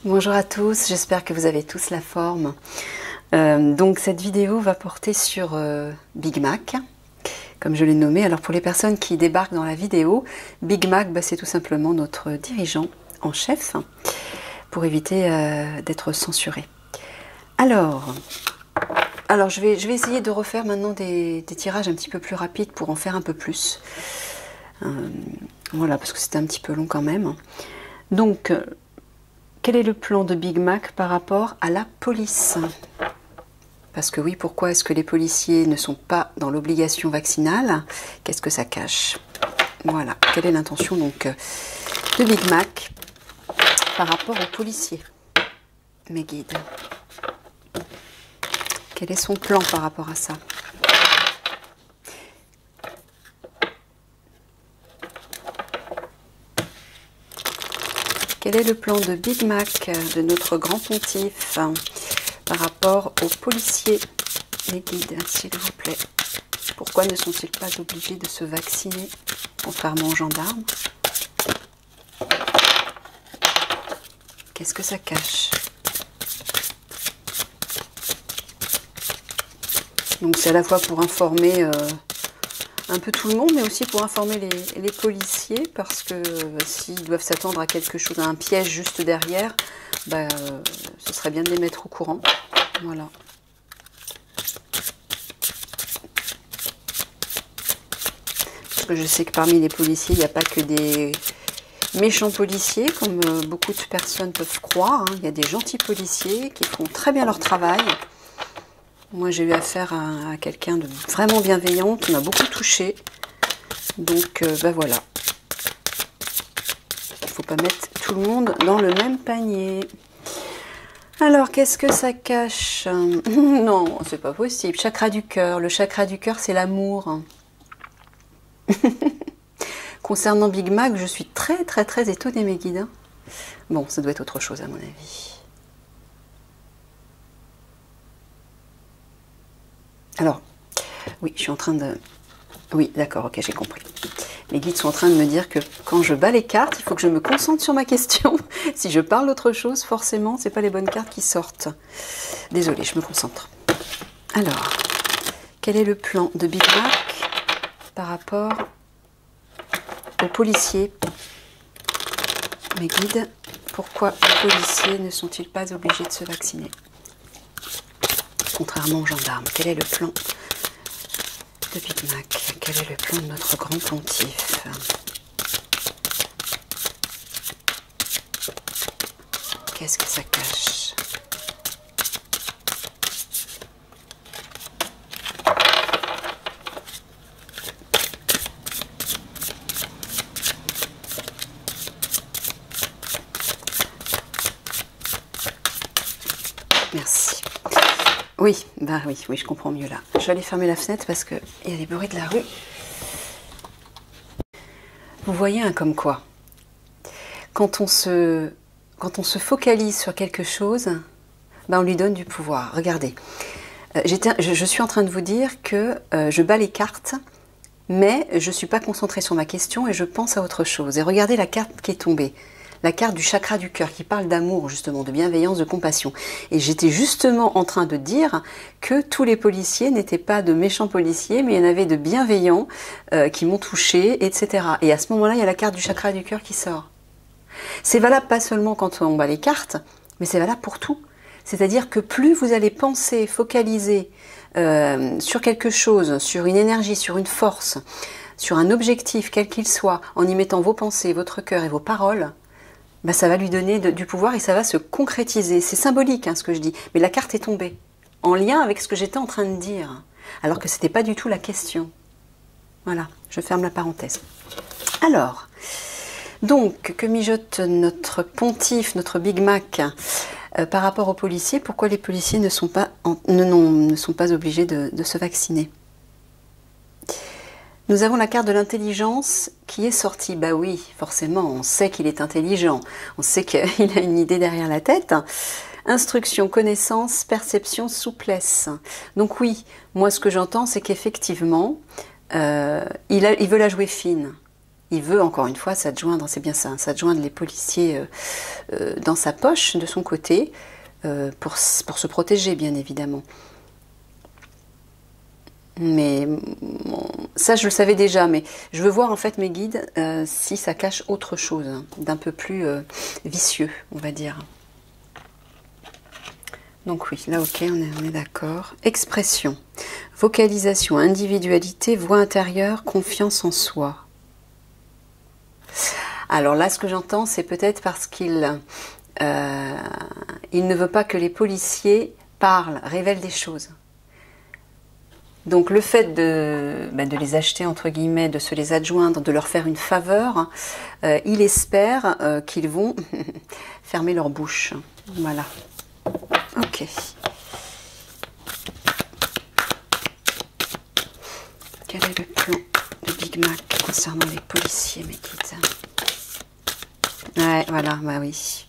Bonjour à tous, j'espère que vous avez tous la forme. Donc cette vidéo va porter sur Big Mac, comme je l'ai nommé. Alors pour les personnes qui débarquent dans la vidéo, Big Mac, c'est tout simplement notre dirigeant en chef, pour éviter d'être censuré. Alors je vais essayer de refaire maintenant des tirages un petit peu plus rapides pour en faire un peu plus. Voilà, parce que c'était un petit peu long quand même. Donc, quel est le plan de Big Mac par rapport à la police? Parce que oui, pourquoi est-ce que les policiers ne sont pas dans l'obligation vaccinale? Qu'est-ce que ça cache? Voilà, quelle est l'intention donc de Big Mac par rapport aux policiers? Mes guides. Quel est son plan par rapport à ça? Quel est le plan de Big Mac, de notre grand pontife, par rapport aux policiers, les guides, s'il vous plaît? Pourquoi ne sont-ils pas obligés de se vacciner, contrairement aux gendarmes? Qu'est-ce que ça cache? Donc c'est à la fois pour informer un peu tout le monde, mais aussi pour informer les policiers, parce que s'ils doivent s'attendre à quelque chose, à un piège juste derrière, ce serait bien de les mettre au courant. Voilà. Parce que je sais que parmi les policiers, il n'y a pas que des méchants policiers, comme beaucoup de personnes peuvent croire. Il y a des gentils policiers qui font très bien leur travail. Moi, j'ai eu affaire à quelqu'un de vraiment bienveillant qui m'a beaucoup touchée. Donc, voilà. Il ne faut pas mettre tout le monde dans le même panier. Alors, qu'est-ce que ça cache? Non, c'est pas possible. Chakra du cœur. Le chakra du cœur, c'est l'amour. Concernant Big Mac, je suis très, très, très étonnée, mes guides. Bon, ça doit être autre chose, à mon avis. Alors, oui, je suis en train de... Oui, d'accord, ok, j'ai compris. Mes guides sont en train de me dire que quand je bats les cartes, il faut que je me concentre sur ma question. Si je parle d'autre chose, forcément, ce n'est pas les bonnes cartes qui sortent. Désolée, je me concentre. Alors, quel est le plan de Big Mac par rapport aux policiers? Mes guides, pourquoi les policiers ne sont-ils pas obligés de se vacciner? Contrairement aux gendarmes, quel est le plan de Big Mac? Quel est le plan de notre grand pontife? Qu'est-ce que ça cache? Merci. Oui, oui, je comprends mieux là. Je vais aller fermer la fenêtre parce qu'il y a des bruits de la rue. Vous voyez, comme quoi, quand on se focalise sur quelque chose, on lui donne du pouvoir. Regardez, je suis en train de vous dire que je bats les cartes, mais je ne suis pas concentrée sur ma question et je pense à autre chose. Et regardez la carte qui est tombée. La carte du chakra du cœur qui parle d'amour, justement, de bienveillance, de compassion. Et j'étais justement en train de dire que tous les policiers n'étaient pas de méchants policiers, mais il y en avait de bienveillants qui m'ont touchée, etc. Et à ce moment-là, il y a la carte du chakra du cœur qui sort. C'est valable pas seulement quand on bat les cartes, mais c'est valable pour tout. C'est-à-dire que plus vous allez penser, focaliser sur quelque chose, sur une énergie, sur une force, sur un objectif, quel qu'il soit, en y mettant vos pensées, votre cœur et vos paroles, ça va lui donner du pouvoir et ça va se concrétiser. C'est symbolique ce que je dis, mais la carte est tombée, en lien avec ce que j'étais en train de dire, alors que ce n'était pas du tout la question. Voilà, je ferme la parenthèse. Alors, donc, que mijote notre pontife, notre Big Mac, par rapport aux policiers? Pourquoi les policiers ne sont pas obligés de se vacciner? Nous avons la carte de l'intelligence qui est sortie. Bah oui, forcément, on sait qu'il est intelligent. On sait qu'il a une idée derrière la tête. Instruction, connaissance, perception, souplesse. Donc oui, moi ce que j'entends, c'est qu'effectivement, il veut la jouer fine. Il veut encore une fois s'adjoindre, c'est bien ça, hein, s'adjoindre les policiers dans sa poche, de son côté, pour se protéger bien évidemment. Mais bon, ça je le savais déjà, mais je veux voir en fait mes guides si ça cache autre chose, hein, d'un peu plus vicieux, on va dire. Donc oui, là ok, on est d'accord. Expression, vocalisation, individualité, voix intérieure, confiance en soi. Alors là, ce que j'entends, c'est peut-être parce qu'il ne veut pas que les policiers parlent, révèlent des choses. Donc le fait de les acheter, entre guillemets, de se les adjoindre, de leur faire une faveur, il espère qu'ils vont fermer leur bouche. Voilà. Ok. Quel est le plan de Big Mac concernant les policiers, mes guides? Ouais, voilà, bah oui.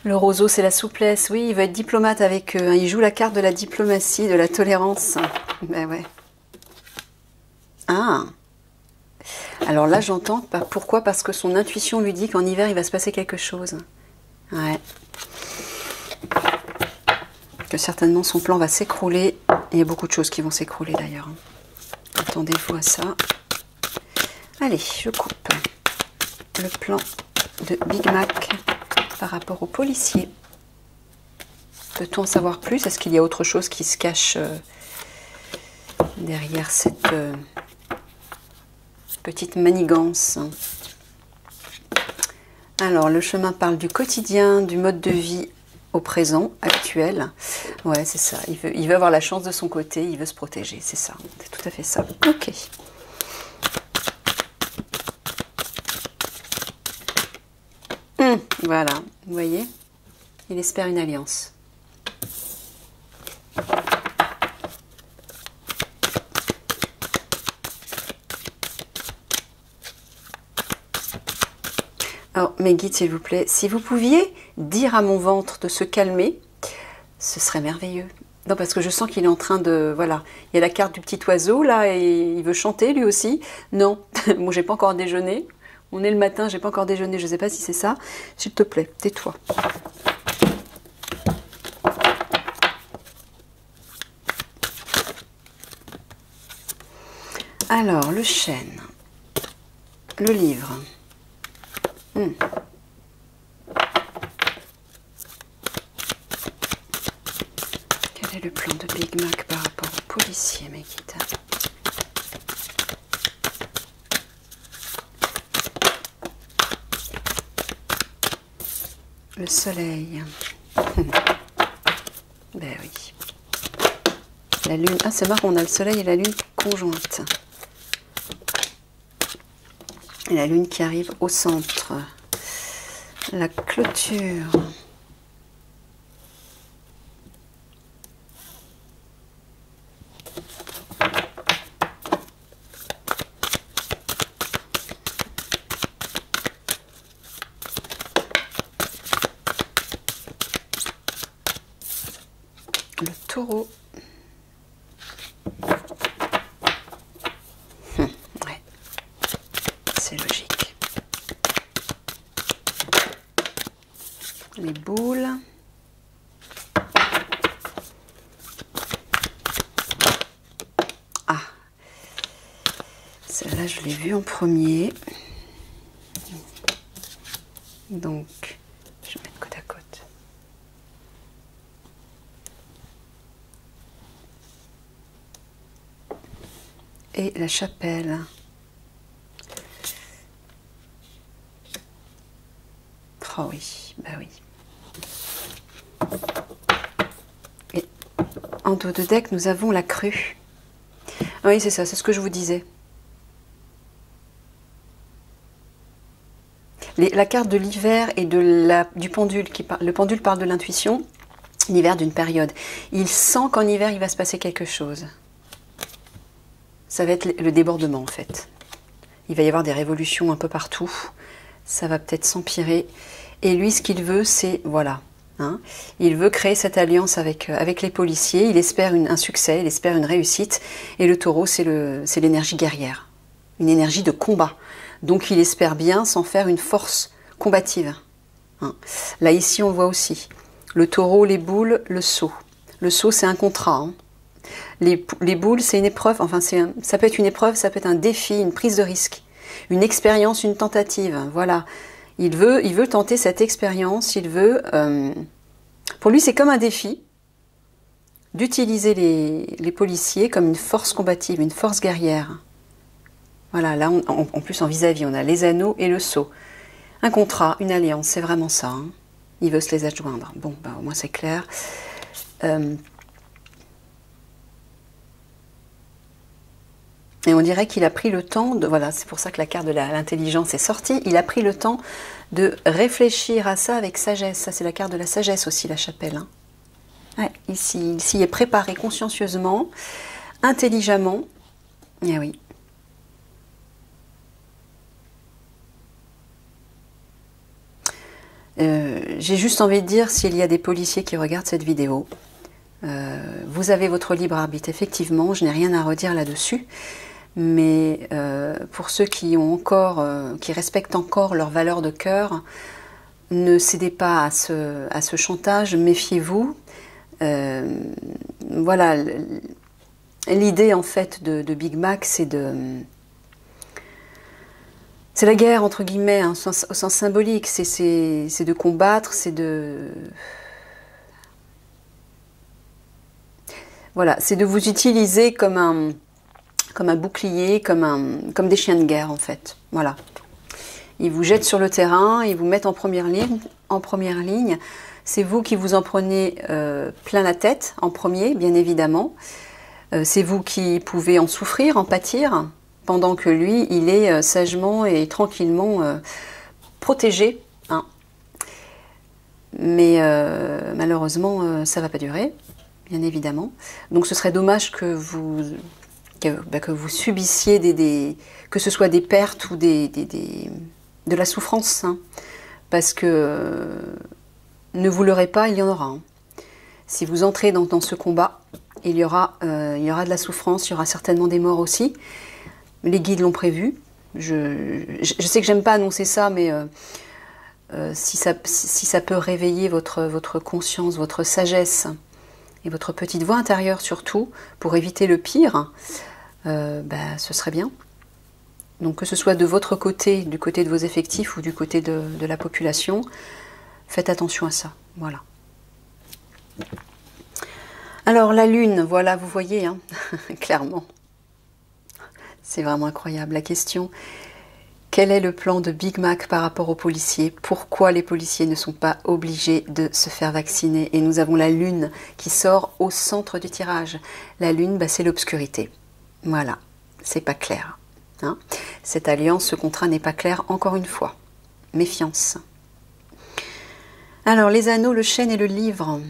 Le roseau, c'est la souplesse. Oui, il va être diplomate avec eux. Il joue la carte de la diplomatie, de la tolérance. Ben ouais. Ah. Alors là, j'entends. Pourquoi? Parce que son intuition lui dit qu'en hiver, il va se passer quelque chose. Ouais. Que certainement son plan va s'écrouler. Il y a beaucoup de choses qui vont s'écrouler d'ailleurs. Attendez-vous à ça. Allez, je coupe le plan de Big Mac par rapport aux policiers. Peut-on en savoir plus? Est-ce qu'il y a autre chose qui se cache derrière cette petite manigance? Alors, le chemin parle du quotidien, du mode de vie au présent, actuel. Ouais, c'est ça. Il veut avoir la chance de son côté, il veut se protéger. C'est ça, c'est tout à fait ça. Ok. Voilà, vous voyez, il espère une alliance. Alors, mes guides, s'il vous plaît, si vous pouviez dire à mon ventre de se calmer, ce serait merveilleux. Non, parce que je sens qu'il est en train de... Voilà, il y a la carte du petit oiseau, là, et il veut chanter, lui aussi. Non, moi, j'ai pas encore déjeuné. On est le matin, j'ai pas encore déjeuné, je ne sais pas si c'est ça. S'il te plaît, tais-toi. Alors, le chêne, le livre. Quel est le plan de Big Mac par rapport aux policiers, mes guides? Le soleil. Ben oui. La lune. Ah, c'est marrant, on a le soleil et la lune conjointe. Et la lune qui arrive au centre. La clôture. Le taureau. Ouais, c'est logique. Les boules. Ah, celle-là, je l'ai vue en premier. Donc, je vais mettre côte à côte. Et la chapelle. Oh oui, bah oui. Et en dos de deck, nous avons la crue. Oui, c'est ça, c'est ce que je vous disais. La carte de l'hiver et du pendule, le pendule parle de l'intuition, l'hiver d'une période. Il sent qu'en hiver, il va se passer quelque chose. Ça va être le débordement en fait. Il va y avoir des révolutions un peu partout. Ça va peut-être s'empirer. Et lui, ce qu'il veut, c'est, voilà, hein, il veut créer cette alliance avec les policiers. Il espère un succès, il espère une réussite. Et le taureau, c'est l'énergie guerrière. une énergie de combat. Donc il espère bien s'en faire une force combative. Hein. Là, ici, on le voit aussi. Le taureau, les boules, le sceau. Le sceau, c'est un contrat. Hein. Les boules, c'est une épreuve. Enfin, ça peut être une épreuve, ça peut être un défi, une prise de risque. Une expérience, une tentative. Voilà. Il veut tenter cette expérience. Il veut... pour lui, c'est comme un défi d'utiliser les policiers comme une force combative, une force guerrière. Voilà, là, en plus, en vis-à-vis, on a les anneaux et le sceau. Un contrat, une alliance, c'est vraiment ça. Hein. Il veut se les adjoindre. Bon, bah, au moins, c'est clair. Et on dirait qu'il a pris le temps de... Voilà, c'est pour ça que la carte de l'intelligence est sortie. Il a pris le temps de réfléchir à ça avec sagesse. Ça, c'est la carte de la sagesse aussi, la chapelle. Hein. Ouais, ici, il s'y est préparé consciencieusement, intelligemment. Eh oui. J'ai juste envie de dire, s'il y a des policiers qui regardent cette vidéo, vous avez votre libre arbitre, effectivement, je n'ai rien à redire là-dessus, mais pour ceux qui ont encore, qui respectent encore leurs valeurs de cœur, ne cédez pas à ce chantage, méfiez-vous. Voilà, l'idée en fait de Big Mac, c'est la guerre, entre guillemets, hein, au sens symbolique, c'est de combattre, c'est de... Voilà, c'est de vous utiliser comme un bouclier, comme des chiens de guerre, en fait. Voilà. Ils vous jettent sur le terrain, ils vous mettent en première ligne. C'est vous qui vous en prenez plein la tête, en premier, bien évidemment. C'est vous qui pouvez en souffrir, en pâtir, pendant que lui, il est sagement et tranquillement protégé. Hein. Mais malheureusement, ça ne va pas durer, bien évidemment. Donc ce serait dommage que vous subissiez que ce soit des pertes ou de la souffrance. Hein. Parce que ne vous leurrez pas, il y en aura. Hein. Si vous entrez dans ce combat, il y aura de la souffrance, il y aura certainement des morts aussi. Les guides l'ont prévu. Je sais que j'aime pas annoncer ça, mais si ça peut réveiller votre conscience, votre sagesse et votre petite voix intérieure surtout, pour éviter le pire, ce serait bien. Donc que ce soit de votre côté, du côté de vos effectifs ou du côté de la population, faites attention à ça. Voilà. Alors la lune, voilà, vous voyez, hein, clairement. C'est vraiment incroyable. La question, quel est le plan de Big Mac par rapport aux policiers? Pourquoi les policiers ne sont pas obligés de se faire vacciner? Et nous avons la lune qui sort au centre du tirage. La lune, c'est l'obscurité. Voilà, c'est pas clair. Hein? Cette alliance, ce contrat n'est pas clair encore une fois. Méfiance. Alors, les anneaux, le chêne et le livre.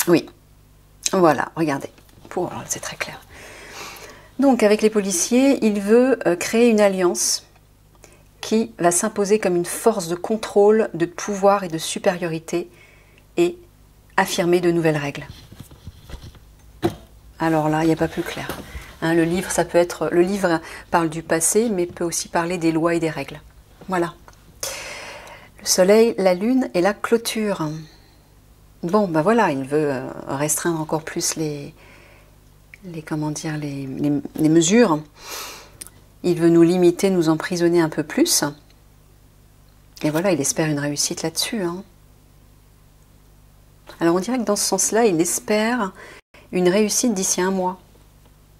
Oui, voilà, regardez. C'est très clair. Donc, avec les policiers, il veut créer une alliance qui va s'imposer comme une force de contrôle, de pouvoir et de supériorité et affirmer de nouvelles règles. Alors là, il n'y a pas plus clair. Hein, le livre parle du passé, mais peut aussi parler des lois et des règles. Voilà. Le soleil, la lune et la clôture. Bon, voilà, il veut restreindre encore plus les mesures. Il veut nous limiter, nous emprisonner un peu plus. Et voilà, il espère une réussite là-dessus. Hein. Alors on dirait que dans ce sens-là, il espère une réussite d'ici 1 mois.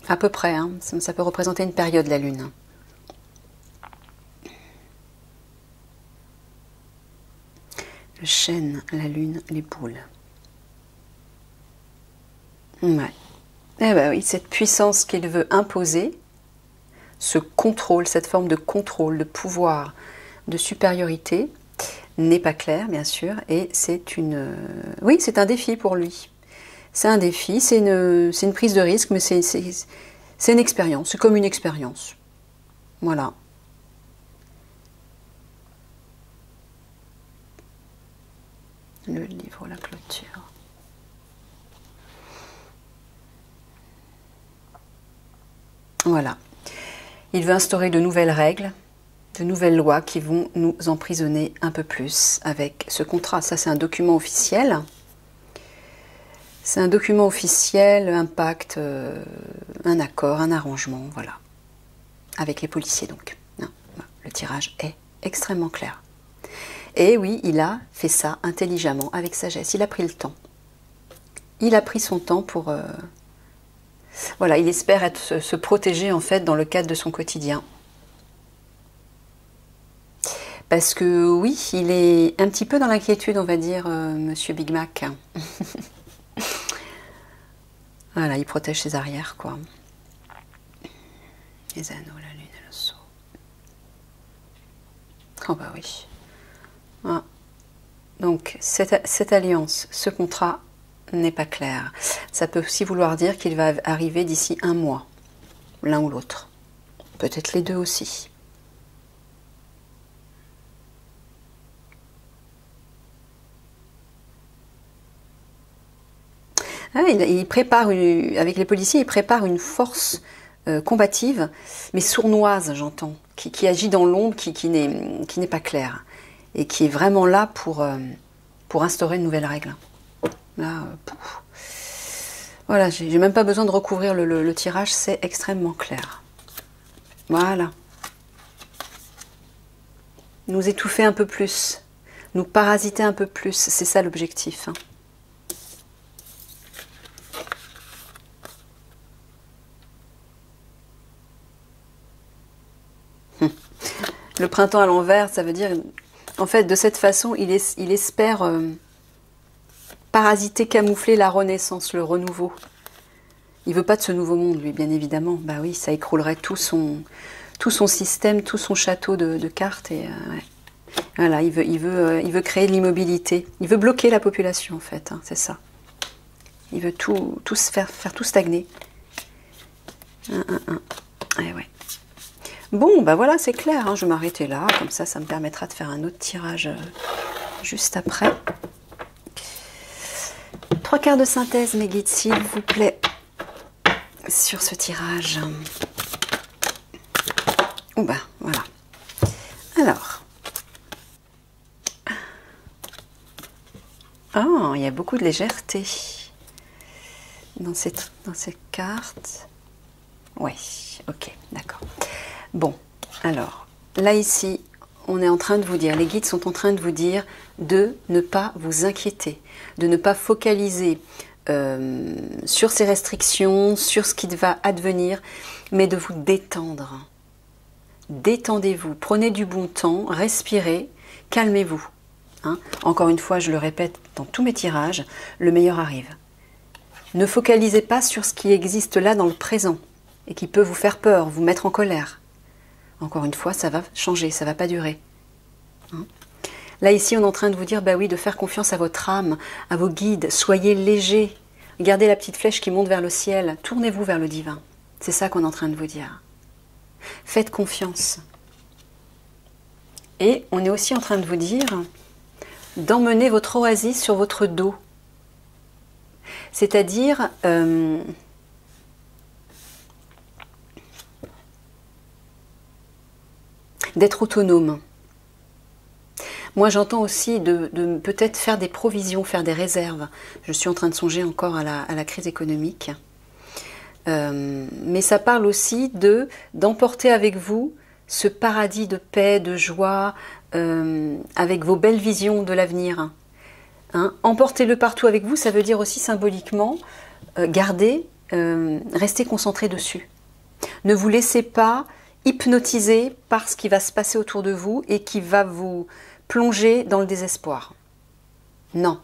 À peu près, hein. Ça peut représenter une période, la lune. Le chêne, la lune, les boules. Ouais. Eh bien oui, cette puissance qu'il veut imposer, ce contrôle, cette forme de contrôle, de pouvoir, de supériorité, n'est pas clair, bien sûr, et c'est oui, c'est un défi pour lui. C'est un défi, c'est une prise de risque, mais c'est une expérience, c'est comme une expérience. Voilà. Le livre, la clôture. Il veut instaurer de nouvelles règles, de nouvelles lois qui vont nous emprisonner un peu plus avec ce contrat. Ça, c'est un document officiel. C'est un document officiel, un pacte, un accord, un arrangement, voilà. Avec les policiers, donc. Non, le tirage est extrêmement clair. Et oui, il a fait ça intelligemment, avec sagesse. Il a pris le temps. Il a pris son temps pour... voilà, il espère se protéger, en fait, dans le cadre de son quotidien. Parce que, oui, il est un petit peu dans l'inquiétude, on va dire, Monsieur Big Mac. Voilà, il protège ses arrières, quoi. Les anneaux, la lune et le sceau. Oh bah oui. Ah. Donc, cette alliance, ce contrat n'est pas clair. Ça peut aussi vouloir dire qu'il va arriver d'ici 1 mois, l'un ou l'autre. Peut-être les deux aussi. Ah, il prépare, avec les policiers, il prépare une force combative, mais sournoise, j'entends, qui agit dans l'ombre, qui n'est pas claire, et qui est vraiment là pour instaurer une nouvelle règle. Là, voilà, j'ai même pas besoin de recouvrir le tirage, c'est extrêmement clair. Voilà. Nous étouffer un peu plus, nous parasiter un peu plus, c'est ça l'objectif. Hein. Le printemps à l'envers, ça veut dire, en fait, de cette façon, il espère parasiter, camoufler la renaissance, le renouveau. Il veut pas de ce nouveau monde, lui, bien évidemment. Bah oui, ça écroulerait tout son système, tout son château de cartes. Et ouais. Voilà, il veut créer de l'immobilité. Il veut bloquer la population, en fait. Hein, c'est ça. Il veut faire tout stagner. Et ouais. Bon, bah voilà, c'est clair, hein, je vais m'arrêter là, comme ça me permettra de faire un autre tirage juste après. 3 quarts de synthèse, mes guides, s'il vous plaît, sur ce tirage. Oh bah, voilà. Alors. Oh, il y a beaucoup de légèreté dans ces cartes. Oui, ok, d'accord. Bon, alors, là ici, on est en train de vous dire, les guides sont en train de vous dire de ne pas vous inquiéter, de ne pas focaliser sur ces restrictions, sur ce qui va advenir, mais de vous détendre. Détendez-vous, prenez du bon temps, respirez, calmez-vous. Hein. Encore une fois, je le répète dans tous mes tirages, le meilleur arrive. Ne focalisez pas sur ce qui existe là dans le présent et qui peut vous faire peur, vous mettre en colère. Encore une fois, ça va changer, ça ne va pas durer. Hein. Là, ici, on est en train de vous dire, bah oui, de faire confiance à votre âme, à vos guides. Soyez léger. Regardez la petite flèche qui monte vers le ciel. Tournez-vous vers le divin. C'est ça qu'on est en train de vous dire. Faites confiance. Et on est aussi en train de vous dire d'emmener votre oasis sur votre dos. C'est-à-dire... d'être autonome. Moi, j'entends aussi de peut-être faire des provisions, faire des réserves. Je suis en train de songer encore à la crise économique. Mais ça parle aussi d'emporter avec vous ce paradis de paix, de joie, avec vos belles visions de l'avenir. Hein, emportez-le partout avec vous, ça veut dire aussi symboliquement, gardez, restez concentré dessus. Ne vous laissez pas hypnotisé par ce qui va se passer autour de vous et qui va vous plonger dans le désespoir. Non.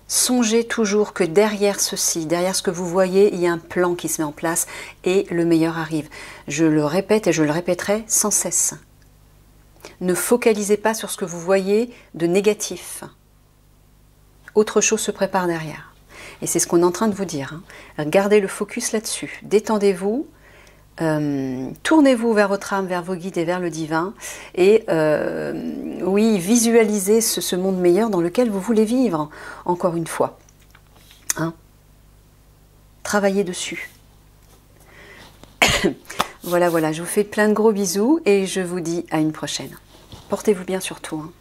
Songez toujours que derrière ceci, derrière ce que vous voyez, il y a un plan qui se met en place et le meilleur arrive. Je le répète et je le répéterai sans cesse. Ne focalisez pas sur ce que vous voyez de négatif. Autre chose se prépare derrière. Et c'est ce qu'on est en train de vous dire. Hein. Gardez le focus là-dessus. Détendez-vous. Tournez-vous vers votre âme, vers vos guides et vers le divin et oui, visualisez ce monde meilleur dans lequel vous voulez vivre, encore une fois. Hein. Travaillez dessus. Voilà, voilà, je vous fais plein de gros bisous et je vous dis à une prochaine. Portez-vous bien surtout, hein.